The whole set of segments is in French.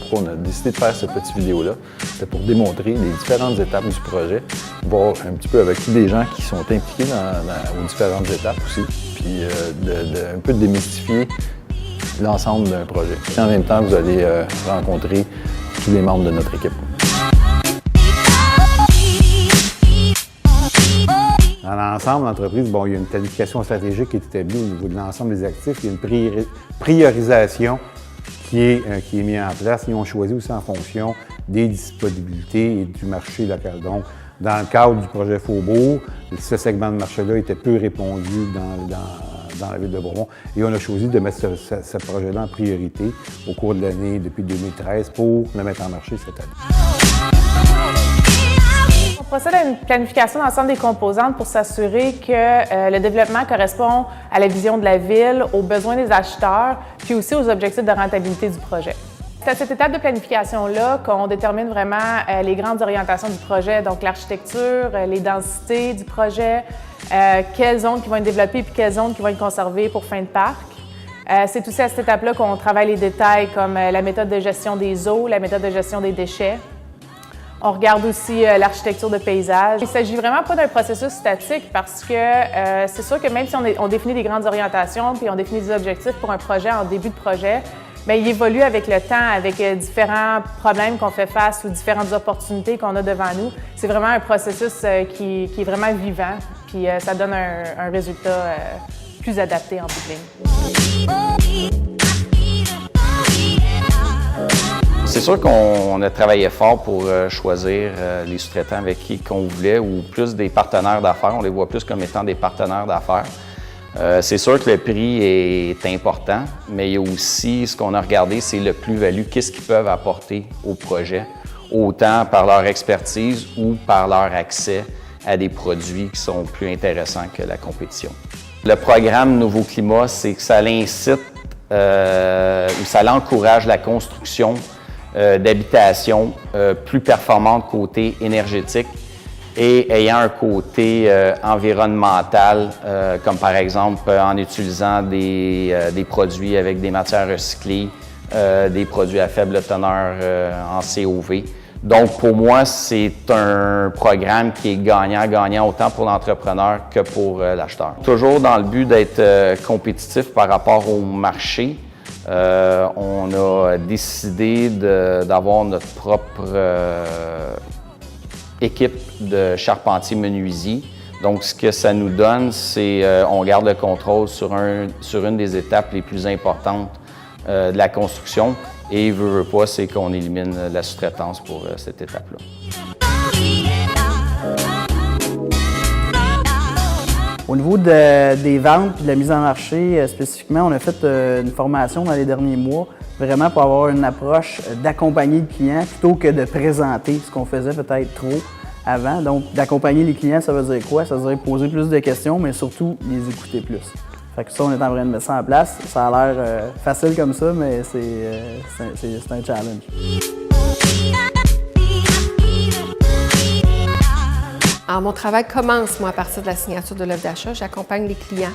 pourquoi on a décidé de faire cette petite vidéo-là. C'était pour démontrer les différentes étapes du projet, voir un petit peu avec tous les gens qui sont impliqués aux différentes étapes aussi, puis un peu démystifier l'ensemble d'un projet. Et en même temps, vous allez rencontrer tous les membres de notre équipe. Dans l'ensemble, l'entreprise, bon, il y a une planification stratégique qui est établie au niveau de l'ensemble des actifs. Il y a une priorisation qui est mise en place. Ils ont choisi aussi en fonction des disponibilités et du marché local. Donc, dans le cadre du projet Faubourg, ce segment de marché-là était peu répondu dans la ville de Bromont. Et on a choisi de mettre ce projet-là en priorité au cours de l'année depuis 2013 pour le mettre en marché cette année. On procède à une planification d'ensemble des composantes pour s'assurer que le développement correspond à la vision de la ville, aux besoins des acheteurs, puis aussi aux objectifs de rentabilité du projet. C'est à cette étape de planification-là qu'on détermine vraiment les grandes orientations du projet, donc l'architecture, les densités du projet, quelles zones qui vont être développées puis quelles zones qui vont être conservées pour fin de parc. C'est aussi à cette étape-là qu'on travaille les détails comme la méthode de gestion des eaux, la méthode de gestion des déchets. On regarde aussi l'architecture de paysage. Il ne s'agit vraiment pas d'un processus statique parce que c'est sûr que même si on définit des grandes orientations puis on définit des objectifs pour un projet en début de projet, bien, il évolue avec le temps, avec différents problèmes qu'on fait face ou différentes opportunités qu'on a devant nous. C'est vraiment un processus qui est vraiment vivant, puis ça donne un résultat plus adapté en bout de ligne. C'est sûr qu'on a travaillé fort pour choisir les sous-traitants avec qui qu'on voulait ou plus des partenaires d'affaires. On les voit plus comme étant des partenaires d'affaires. C'est sûr que le prix est important, mais il y a aussi, ce qu'on a regardé, c'est le plus-value. Qu'est-ce qu'ils peuvent apporter au projet, autant par leur expertise ou par leur accès à des produits qui sont plus intéressants que la compétition. Le programme Nouveau Climat, c'est que ça l'incite ou ça l'encourage la construction d'habitations plus performantes côté énergétique et ayant un côté environnemental, comme par exemple en utilisant des produits avec des matières recyclées, des produits à faible teneur en COV. Donc pour moi, c'est un programme qui est gagnant-gagnant autant pour l'entrepreneur que pour l'acheteur. Toujours dans le but d'être compétitif par rapport au marché. On a décidé d'avoir notre propre équipe de charpentiers-menuisiers. Donc, ce que ça nous donne, c'est on garde le contrôle sur une des étapes les plus importantes de la construction. Et veut pas, c'est qu'on élimine la sous-traitance pour cette étape-là. Au niveau des ventes et de la mise en marché, spécifiquement, on a fait une formation dans les derniers mois, vraiment pour avoir une approche d'accompagner le client plutôt que de présenter ce qu'on faisait peut-être trop avant. Donc, d'accompagner les clients, ça veut dire quoi? Ça veut dire poser plus de questions, mais surtout les écouter plus. Fait que ça, on est en train de mettre ça en place. Ça a l'air facile comme ça, mais c'est un challenge. Alors, mon travail commence, moi, à partir de la signature de l'offre d'achat. J'accompagne les clients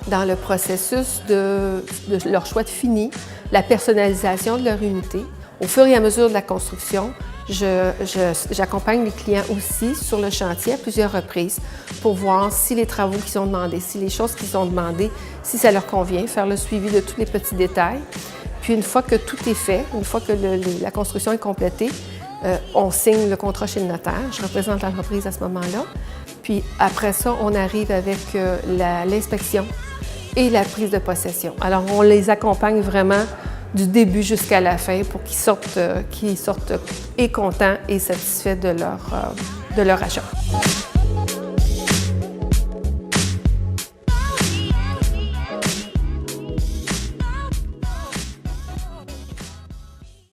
dans le processus de leur choix de fini, la personnalisation de leur unité. Au fur et à mesure de la construction, j'accompagne les clients aussi sur le chantier à plusieurs reprises pour voir si les travaux qui sont demandés, si les choses qui sont demandées, si ça leur convient, faire le suivi de tous les petits détails. Puis une fois que tout est fait, une fois que la construction est complétée, on signe le contrat chez le notaire. Je représente l'entreprise à ce moment-là. Puis après ça, on arrive avec l'inspection et la prise de possession. Alors, on les accompagne vraiment du début jusqu'à la fin pour qu'ils sortent et contents et satisfaits de leur achat.